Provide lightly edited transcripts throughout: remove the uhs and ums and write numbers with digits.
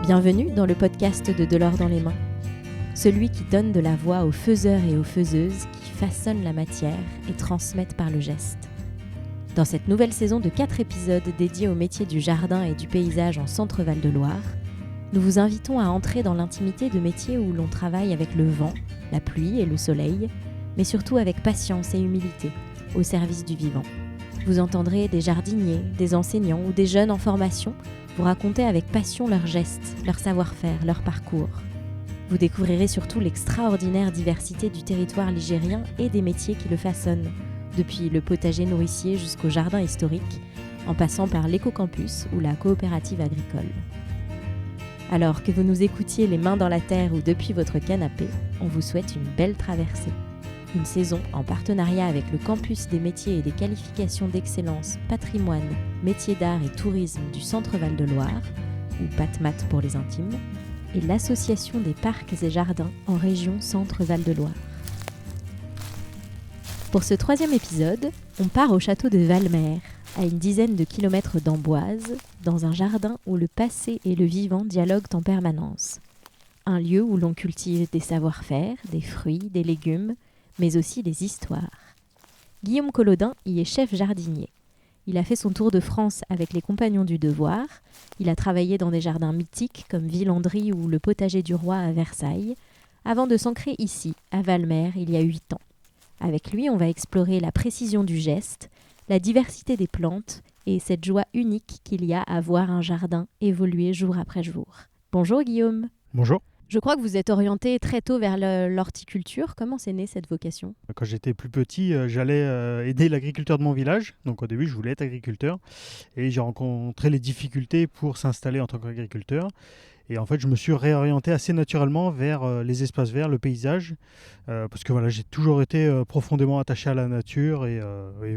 Bienvenue dans le podcast de l'or dans les mains. Celui qui donne de la voix aux faiseurs et aux faiseuses qui façonnent la matière et transmettent par le geste. Dans cette nouvelle saison de 4 épisodes dédiés au métier du jardin et du paysage en Centre-Val de Loire, nous vous invitons à entrer dans l'intimité de métiers où l'on travaille avec le vent, la pluie et le soleil, mais surtout avec patience et humilité, au service du vivant. Vous entendrez des jardiniers, des enseignants ou des jeunes en formation vous raconter avec passion leurs gestes, leur savoir-faire, leur parcours. Vous découvrirez surtout l'extraordinaire diversité du territoire ligérien et des métiers qui le façonnent, depuis le potager nourricier jusqu'au jardin historique, en passant par l'éco-campus ou la coopérative agricole. Alors que vous nous écoutiez les mains dans la terre ou depuis votre canapé, on vous souhaite une belle traversée. Une saison en partenariat avec le Campus des métiers et des qualifications d'excellence Patrimoine, métiers d'art et tourisme du Centre-Val de Loire, ou PATMAT pour les intimes, et l'Association des parcs et jardins en région Centre-Val de Loire. Pour ce 3e épisode, on part au château de Valmer, à une dizaine de kilomètres d'Amboise, dans un jardin où le passé et le vivant dialoguent en permanence. Un lieu où l'on cultive des savoir-faire, des fruits, des légumes, mais aussi des histoires. Guillaume Collodin y est chef jardinier. Il a fait son tour de France avec les Compagnons du Devoir. Il a travaillé dans des jardins mythiques comme Villandry ou le Potager du Roi à Versailles, avant de s'ancrer ici, à Valmer, il y a 8 ans. Avec lui, on va explorer la précision du geste, la diversité des plantes et cette joie unique qu'il y a à voir un jardin évoluer jour après jour. Bonjour Guillaume. Bonjour. Je crois que vous êtes orienté très tôt vers l'horticulture. Comment c'est né cette vocation ? Quand j'étais plus petit, j'allais aider l'agriculteur de mon village. Donc au début, je voulais être agriculteur. Et j'ai rencontré les difficultés pour s'installer en tant qu'agriculteur. Et en fait, je me suis réorienté assez naturellement vers les espaces verts, le paysage. Parce que voilà, j'ai toujours été profondément attaché à la nature et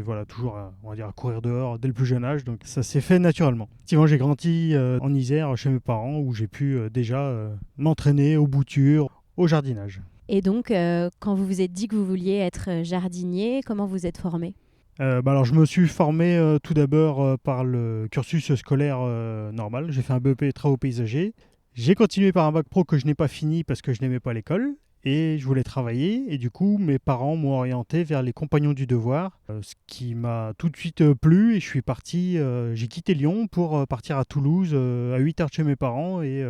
voilà, toujours on va dire, à courir dehors dès le plus jeune âge. Donc ça s'est fait naturellement. Effectivement, j'ai grandi en Isère chez mes parents où j'ai pu déjà m'entraîner aux boutures, au jardinage. Et donc, quand vous vous êtes dit que vous vouliez être jardinier, comment vous êtes formé ? Alors je me suis formé tout d'abord par le cursus scolaire normal. J'ai fait un BEP travaux paysagers. J'ai continué par un bac pro que je n'ai pas fini parce que je n'aimais pas l'école et je voulais travailler. Et du coup, mes parents m'ont orienté vers les Compagnons du Devoir, ce qui m'a tout de suite plu. Et je suis parti, j'ai quitté Lyon pour partir à Toulouse, à 8 heures de chez mes parents et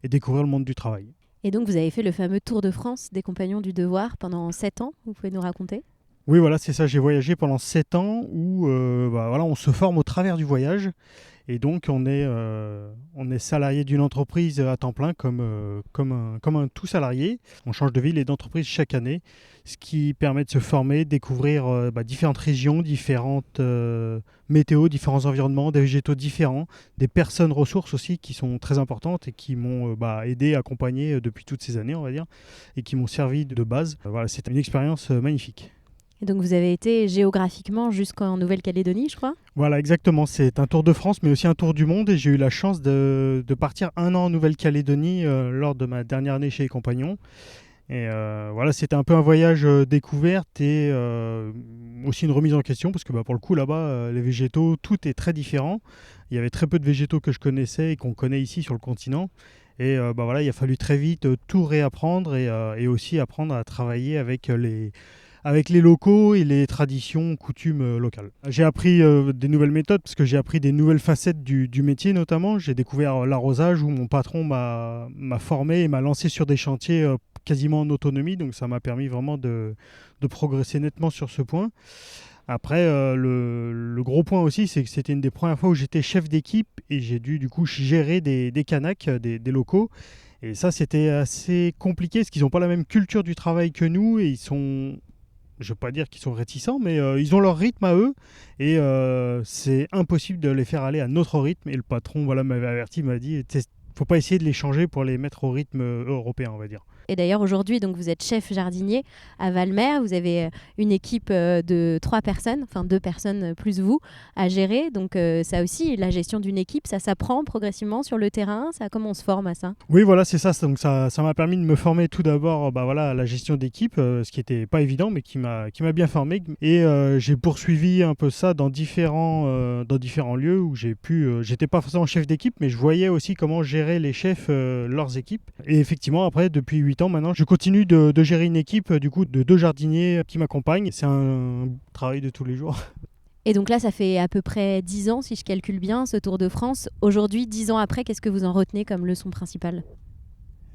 découvrir le monde du travail. Et donc, vous avez fait le fameux Tour de France des Compagnons du Devoir pendant 7 ans. Vous pouvez nous raconter ? Oui, voilà, c'est ça. J'ai voyagé pendant 7 ans où voilà, on se forme au travers du voyage. Et donc, on est salarié d'une entreprise à temps plein comme un tout salarié. On change de ville et d'entreprise chaque année, ce qui permet de se former, découvrir différentes régions, différentes météos, différents environnements, des végétaux différents, des personnes ressources aussi qui sont très importantes et qui m'ont aidé, accompagné depuis toutes ces années, on va dire, et qui m'ont servi de base. Voilà, c'était une expérience magnifique. Et donc, vous avez été géographiquement jusqu'en Nouvelle-Calédonie, je crois ? Voilà, exactement. C'est un tour de France, mais aussi un tour du monde. Et j'ai eu la chance de partir 1 an en Nouvelle-Calédonie lors de ma dernière année chez les Compagnons. Et voilà, c'était un peu un voyage découverte et aussi une remise en question, parce que pour le coup, là-bas, les végétaux, tout est très différent. Il y avait très peu de végétaux que je connaissais et qu'on connaît ici sur le continent. Et voilà, il a fallu très vite tout réapprendre et aussi apprendre à travailler avec les locaux et les traditions, coutumes locales. J'ai appris des nouvelles méthodes parce que j'ai appris des nouvelles facettes du métier notamment. J'ai découvert l'arrosage où mon patron m'a formé et m'a lancé sur des chantiers quasiment en autonomie. Donc ça m'a permis vraiment de progresser nettement sur ce point. Après, le gros point aussi, c'est que c'était une des premières fois où j'étais chef d'équipe et j'ai dû du coup gérer des Kanaks, des locaux. Et ça, c'était assez compliqué parce qu'ils n'ont pas la même culture du travail que nous et ils sont... Je ne veux pas dire qu'ils sont réticents, mais ils ont leur rythme à eux et c'est impossible de les faire aller à notre rythme. Et le patron m'avait averti, m'a dit, faut pas essayer de les changer pour les mettre au rythme européen, on va dire. Et d'ailleurs, aujourd'hui, donc, vous êtes chef jardinier à Valmer. Vous avez une équipe de 3 personnes, enfin 2 personnes plus vous, à gérer. Donc ça aussi, la gestion d'une équipe, ça s'apprend progressivement sur le terrain. Comment on se forme à ça? Oui, voilà, c'est ça. Donc ça m'a permis de me former tout d'abord à la gestion d'équipe, ce qui n'était pas évident, mais qui m'a bien formé. Et j'ai poursuivi un peu ça dans différents lieux où j'étais pas forcément chef d'équipe, mais je voyais aussi comment gérer les chefs leurs équipes. Et effectivement, après, depuis 8 ans maintenant, je continue de gérer une équipe du coup de 2 jardiniers qui m'accompagnent. C'est un travail de tous les jours. Et donc là, ça fait à peu près 10 ans, si je calcule bien, ce Tour de France. Aujourd'hui, 10 ans après, qu'est-ce que vous en retenez comme leçon principale?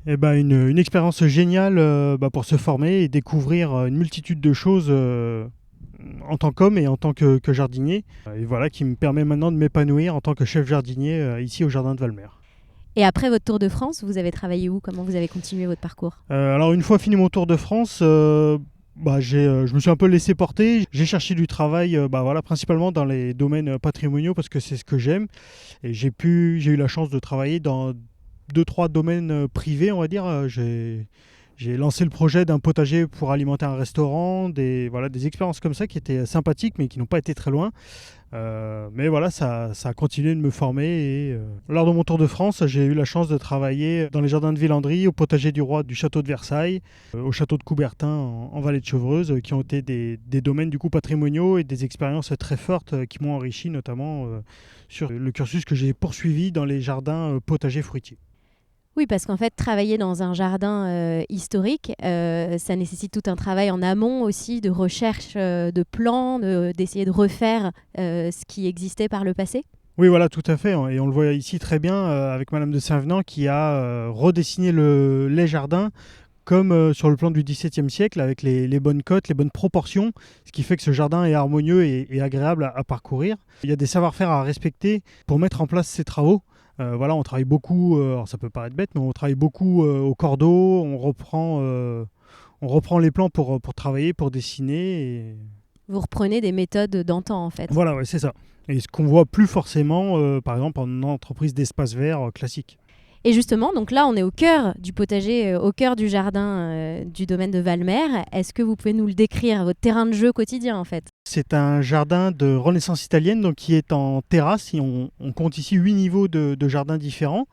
Eh ben, une expérience géniale pour se former et découvrir une multitude de choses en tant qu'homme et en tant que jardinier. Et voilà, qui me permet maintenant de m'épanouir en tant que chef jardinier ici au jardin de Valmer. Et après votre Tour de France, vous avez travaillé où? Comment vous avez continué votre parcours? Alors une fois fini mon Tour de France, je me suis un peu laissé porter. J'ai cherché du travail principalement dans les domaines patrimoniaux parce que c'est ce que j'aime. Et j'ai eu la chance de travailler dans 2-3 domaines privés, on va dire. J'ai lancé le projet d'un potager pour alimenter un restaurant, des expériences comme ça qui étaient sympathiques mais qui n'ont pas été très loin. Mais voilà, ça a continué de me former. Et lors de mon Tour de France, j'ai eu la chance de travailler dans les jardins de Villandry, au potager du roi du château de Versailles, au château de Coubertin en vallée de Chevreuse, qui ont été des domaines du coup patrimoniaux et des expériences très fortes qui m'ont enrichi, notamment sur le cursus que j'ai poursuivi dans les jardins potagers fruitiers. Oui, parce qu'en fait, travailler dans un jardin historique, ça nécessite tout un travail en amont aussi, de recherche de plans, d'essayer de refaire ce qui existait par le passé. Oui, voilà, tout à fait. Et on le voit ici très bien avec Madame de Saint-Venant qui a redessiné les jardins comme sur le plan du XVIIe siècle, avec les bonnes cotes, les bonnes proportions, ce qui fait que ce jardin est harmonieux et agréable à parcourir. Il y a des savoir-faire à respecter pour mettre en place ces travaux. On travaille beaucoup, alors ça peut paraître bête, mais on travaille beaucoup au cordeau, on reprend les plans pour travailler, pour dessiner. Et... Vous reprenez des méthodes d'antan en fait. Voilà, ouais, c'est ça. Et ce qu'on voit plus forcément, par exemple, en entreprise d'espace vert classique. Et justement, donc là, on est au cœur du potager, au cœur du jardin du domaine de Valmer. Est-ce que vous pouvez nous le décrire, votre terrain de jeu quotidien en fait? C'est un jardin de Renaissance italienne donc, qui est en terrasse. Et on compte ici 8 niveaux de jardins différents.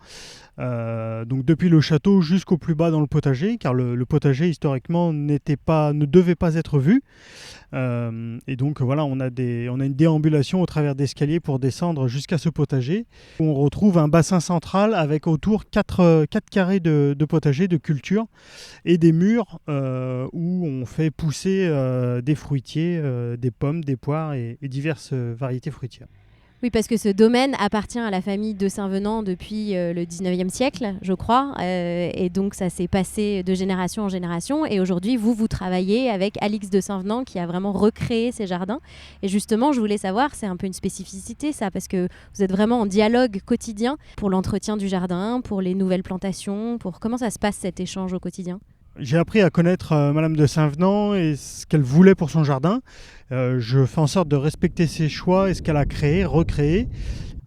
Donc depuis le château jusqu'au plus bas dans le potager, car le potager historiquement ne devait pas être vu. Et donc voilà, on a une déambulation au travers d'escaliers pour descendre jusqu'à ce potager. On retrouve un bassin central avec autour 4 carrés de potager, de culture, et des murs où on fait pousser des fruitiers, des pommes, des poires et diverses variétés fruitières. Oui, parce que ce domaine appartient à la famille de Saint-Venant depuis le 19e siècle, je crois. Et donc, ça s'est passé de génération en génération. Et aujourd'hui, vous travaillez avec Alix de Saint-Venant qui a vraiment recréé ces jardins. Et justement, je voulais savoir, c'est un peu une spécificité, ça, parce que vous êtes vraiment en dialogue quotidien pour l'entretien du jardin, pour les nouvelles plantations, pour comment ça se passe cet échange au quotidien? J'ai appris à connaître Madame de Saint-Venant et ce qu'elle voulait pour son jardin. Je fais en sorte de respecter ses choix et ce qu'elle a créé, recréé.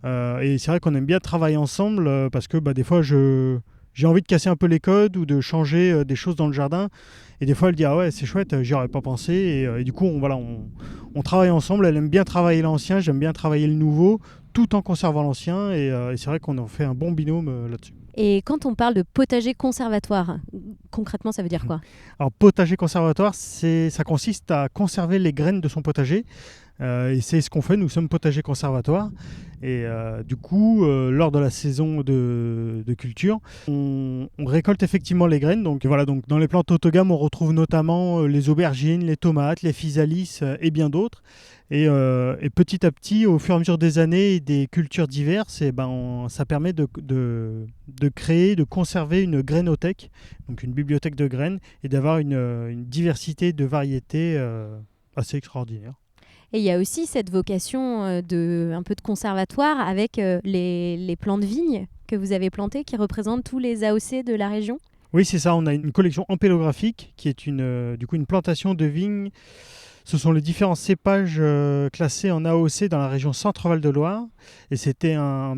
Et c'est vrai qu'on aime bien travailler ensemble parce que des fois, j'ai envie de casser un peu les codes ou de changer des choses dans le jardin. Et des fois, elle dit « Ah ouais, c'est chouette, j'y aurais pas pensé. » Et du coup, on travaille ensemble. Elle aime bien travailler l'ancien, j'aime bien travailler le nouveau, tout en conservant l'ancien. Et c'est vrai qu'on en fait un bon binôme là-dessus. Et quand on parle de potager conservatoire, concrètement, ça veut dire quoi? Alors, potager conservatoire, ça consiste à conserver les graines de son potager. Et c'est ce qu'on fait, nous sommes potager conservatoire. Et du coup, lors de la saison de culture, on récolte effectivement les graines. Donc voilà, donc dans les plantes haut de gamme, on retrouve notamment les aubergines, les tomates, les physalis et bien d'autres. Et petit à petit, au fur et à mesure des années et des cultures diverses, ça permet de créer, de conserver une grainothèque, donc une bibliothèque de graines, et d'avoir une diversité de variétés assez extraordinaire. Et il y a aussi cette vocation un peu de conservatoire avec les plants de vigne que vous avez plantés qui représentent tous les AOC de la région. Oui, c'est ça. On a une collection ampélographique qui est une plantation de vignes. Ce sont les différents cépages classés en AOC dans la région Centre-Val de Loire. Et c'était un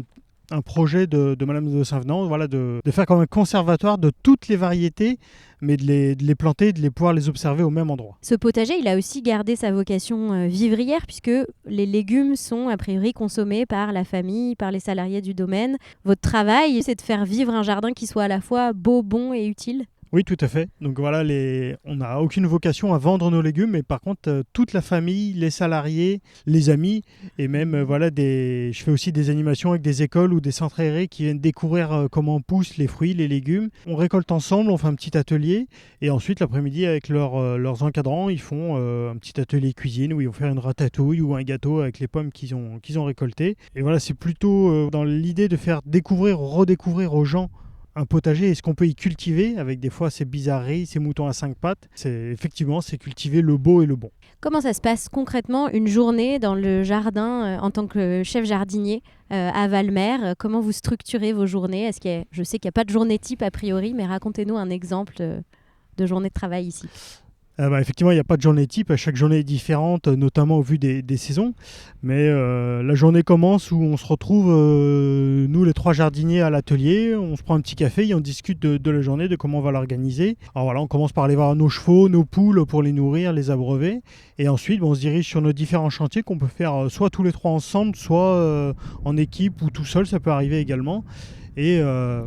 un projet de Madame de Saint-Venant, voilà, de faire comme un conservatoire de toutes les variétés, mais de les planter, de pouvoir les observer au même endroit. Ce potager, il a aussi gardé sa vocation vivrière puisque les légumes sont a priori consommés par la famille, par les salariés du domaine. Votre travail, c'est de faire vivre un jardin qui soit à la fois beau, bon et utile. Oui, tout à fait. Donc voilà, on n'a aucune vocation à vendre nos légumes, mais par contre, toute la famille, les salariés, les amis, et même, je fais aussi des animations avec des écoles ou des centres aérés qui viennent découvrir comment poussent les fruits, les légumes. On récolte ensemble, on fait un petit atelier, et ensuite, l'après-midi, avec leurs encadrants, ils font un petit atelier cuisine où ils vont faire une ratatouille ou un gâteau avec les pommes qu'ils ont récoltées. Et voilà, c'est plutôt dans l'idée de faire découvrir, redécouvrir aux gens un potager, est-ce qu'on peut y cultiver avec des fois ces bizarreries, ces moutons à 5 pattes. C'est cultiver le beau et le bon. Comment ça se passe concrètement une journée dans le jardin en tant que chef jardinier à Valmer? Comment vous structurez vos journées? Je sais qu'il n'y a pas de journée type a priori, mais racontez-nous un exemple de journée de travail ici. Effectivement, il n'y a pas de journée type. Chaque journée est différente, notamment au vu des saisons. Mais la journée commence où on se retrouve, nous les 3 jardiniers à l'atelier. On se prend un petit café et on discute de la journée, de comment on va l'organiser. Alors voilà, on commence par aller voir nos chevaux, nos poules pour les nourrir, les abreuver. Et ensuite, on se dirige sur nos différents chantiers qu'on peut faire soit tous les 3 ensemble, soit en équipe ou tout seul, ça peut arriver également. Et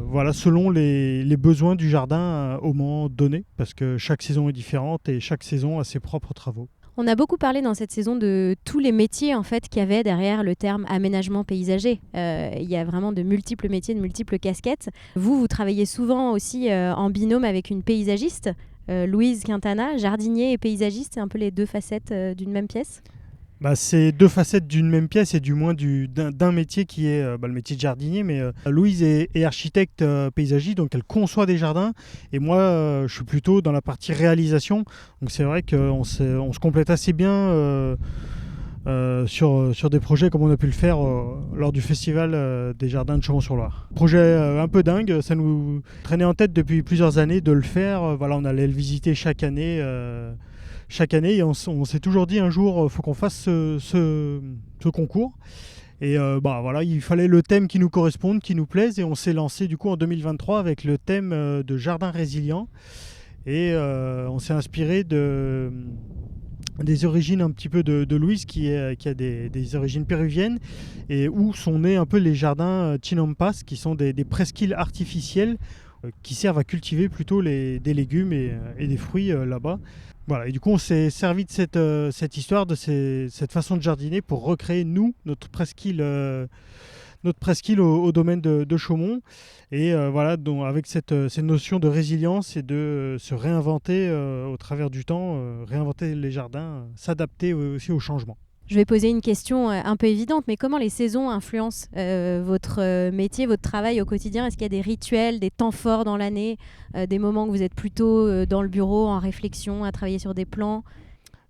voilà, selon les besoins du jardin au moment donné, parce que chaque saison est différente et chaque saison a ses propres travaux. On a beaucoup parlé dans cette saison de tous les métiers en fait qu'il y avait derrière le terme aménagement paysager. Il y a vraiment de multiples métiers, de multiples casquettes. Vous travaillez souvent aussi en binôme avec une paysagiste, Louise Quintana, jardinier et paysagiste, c'est un peu les 2 facettes d'une même pièce. C'est 2 facettes d'une même pièce et du moins d'un métier qui est le métier de jardinier. Mais Louise est architecte paysagiste, donc elle conçoit des jardins. Et moi, je suis plutôt dans la partie réalisation. Donc c'est vrai qu'on se complète assez bien sur des projets comme on a pu le faire lors du festival des jardins de Chaumont-sur-Loire. Projet un peu dingue, ça nous traînait en tête depuis plusieurs années de le faire. On allait le visiter chaque année. Et on s'est toujours dit un jour, il faut qu'on fasse ce concours. Et il fallait le thème qui nous corresponde, qui nous plaise. Et on s'est lancé du coup en 2023 avec le thème de jardin résilient. Et on s'est inspiré des origines un petit peu de Louise qui a des origines péruviennes et où sont nés un peu les jardins Chinampas qui sont des presqu'îles artificielles qui servent à cultiver plutôt des légumes et des fruits là-bas. Voilà, et du coup on s'est servi de cette histoire, de cette façon de jardiner pour recréer notre presqu'île au domaine de Chaumont. Et donc avec cette notion de résilience et de se réinventer au travers du temps, réinventer les jardins, s'adapter aussi aux changements. Je vais poser une question un peu évidente, mais comment les saisons influencent votre métier, votre travail au quotidien? Est-ce qu'il y a des rituels, des temps forts dans l'année, des moments où vous êtes plutôt dans le bureau, en réflexion, à travailler sur des plans?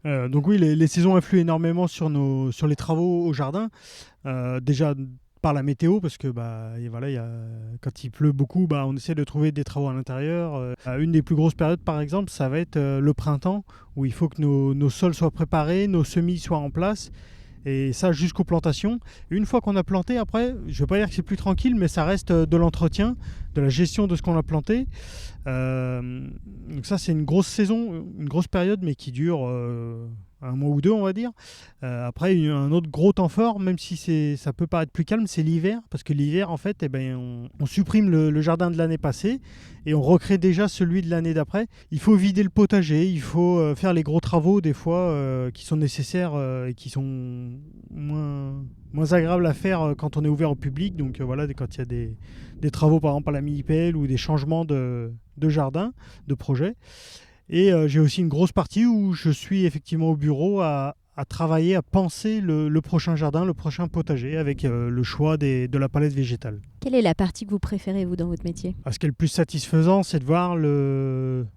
Donc oui, les saisons influent énormément sur les travaux au jardin. Déjà par la météo, parce que quand il pleut beaucoup, on essaie de trouver des travaux à l'intérieur. Une des plus grosses périodes, par exemple, ça va être le printemps, où il faut que nos sols soient préparés, nos semis soient en place, et ça jusqu'aux plantations. Une fois qu'on a planté, après, je ne vais pas dire que c'est plus tranquille, mais ça reste de l'entretien, de la gestion de ce qu'on a planté. Donc ça, c'est une grosse saison, une grosse période, mais qui dure un mois ou 2, on va dire. Après, il y a un autre gros temps fort, même si ça peut paraître plus calme, c'est l'hiver. Parce que l'hiver, en fait, on supprime le jardin de l'année passée et on recrée déjà celui de l'année d'après. Il faut vider le potager, il faut faire les gros travaux, des fois, qui sont nécessaires et qui sont moins agréables à faire quand on est ouvert au public. Donc quand il y a des travaux, par exemple, à la mini-pelle ou des changements de jardin, de projet. Et j'ai aussi une grosse partie où je suis effectivement au bureau à travailler, à penser le prochain jardin, le prochain potager, avec le choix de la palette végétale. Quelle est la partie que vous préférez, vous, dans votre métier? Ce qui est le plus satisfaisant, c'est de voir le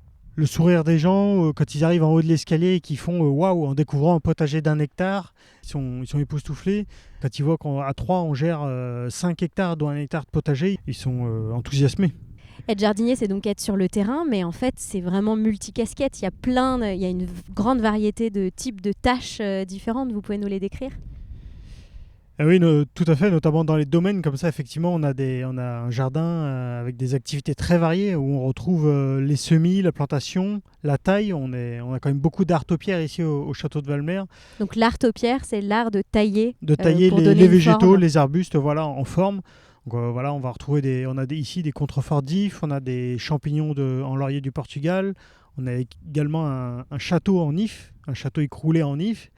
sourire des gens quand ils arrivent en haut de l'escalier et qu'ils font waouh en découvrant un potager d'1 hectare. Ils sont époustouflés. Quand ils voient qu'à 3, on gère 5 hectares, dont 1 hectare de potager, ils sont enthousiasmés. Être jardinier, c'est donc être sur le terrain, mais en fait, c'est vraiment multicasquette. Il y a une grande variété de types de tâches différentes. Vous pouvez nous les décrire? Oui, tout à fait, notamment dans les domaines comme ça, effectivement, on a un jardin avec des activités très variées où on retrouve les semis, la plantation, la taille. On a quand même beaucoup d'art aux pierres ici au château de Valmer, Donc l'art aux pierres, c'est l'art de tailler de tailler pour donner les une végétaux, forme. les arbustes, voilà, en forme. Donc, voilà, on va retrouver ici des contreforts d'ifs, on a des champignons en laurier du Portugal, on a également un château en if, un château écroulé en if.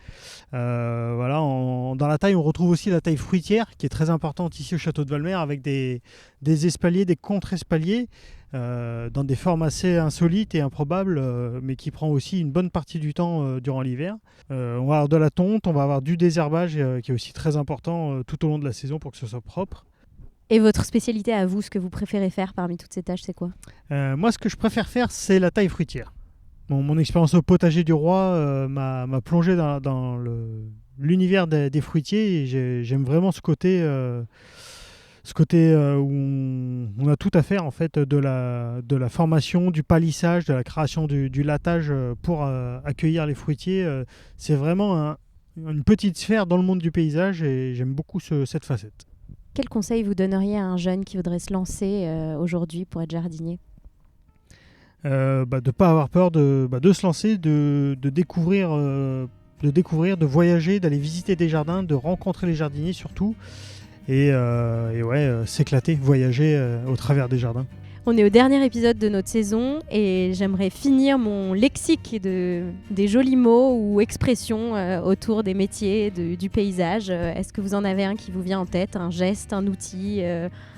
Voilà, dans la taille, on retrouve aussi la taille fruitière qui est très importante ici au château de Valmer avec des espaliers, des contre-espaliers dans des formes assez insolites et improbables, mais qui prend aussi une bonne partie du temps durant l'hiver. On va avoir de la tonte, on va avoir du désherbage qui est aussi très important tout au long de la saison pour que ce soit propre. Et votre spécialité à vous, ce que vous préférez faire parmi toutes ces tâches, c'est quoi? Moi, ce que je préfère faire, c'est la taille fruitière. Mon expérience au potager du roi m'a plongé dans l'univers des fruitiers et j'aime vraiment ce côté où on a tout à faire en fait de la formation, du palissage, de la création du latage pour accueillir les fruitiers. C'est vraiment une petite sphère dans le monde du paysage et j'aime beaucoup cette facette. Quel conseil vous donneriez à un jeune qui voudrait se lancer aujourd'hui pour être jardinier? De ne pas avoir peur de se lancer, de découvrir, de voyager, d'aller visiter des jardins, de rencontrer les jardiniers surtout, et s'éclater, voyager au travers des jardins. On est au dernier épisode de notre saison et j'aimerais finir mon lexique des jolis mots ou expressions autour des métiers, du paysage. Est-ce que vous en avez un qui vous vient en tête? Un geste, un outil,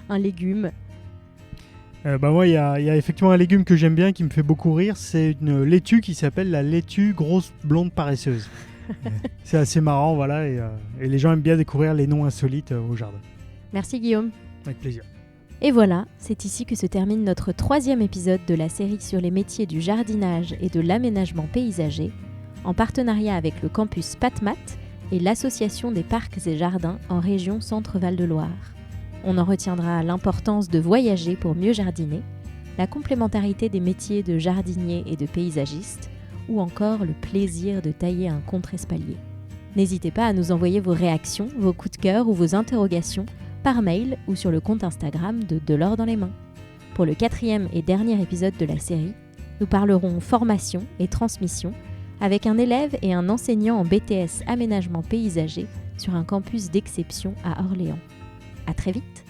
un légume? Moi, il y a effectivement un légume que j'aime bien, qui me fait beaucoup rire. C'est une laitue qui s'appelle la laitue grosse blonde paresseuse. C'est assez marrant, voilà, et les gens aiment bien découvrir les noms insolites au jardin. Merci Guillaume. Avec plaisir. Et voilà, c'est ici que se termine notre 3e épisode de la série sur les métiers du jardinage et de l'aménagement paysager, en partenariat avec le campus PatMat et l'Association des parcs et jardins en région Centre-Val de Loire. On en retiendra l'importance de voyager pour mieux jardiner, la complémentarité des métiers de jardinier et de paysagiste, ou encore le plaisir de tailler un contre-espalier. N'hésitez pas à nous envoyer vos réactions, vos coups de cœur ou vos interrogations par mail ou sur le compte Instagram de l'or dans les mains. Pour le 4e et dernier épisode de la série, nous parlerons formation et transmission avec un élève et un enseignant en BTS aménagement paysager sur un campus d'exception à Orléans. À très vite!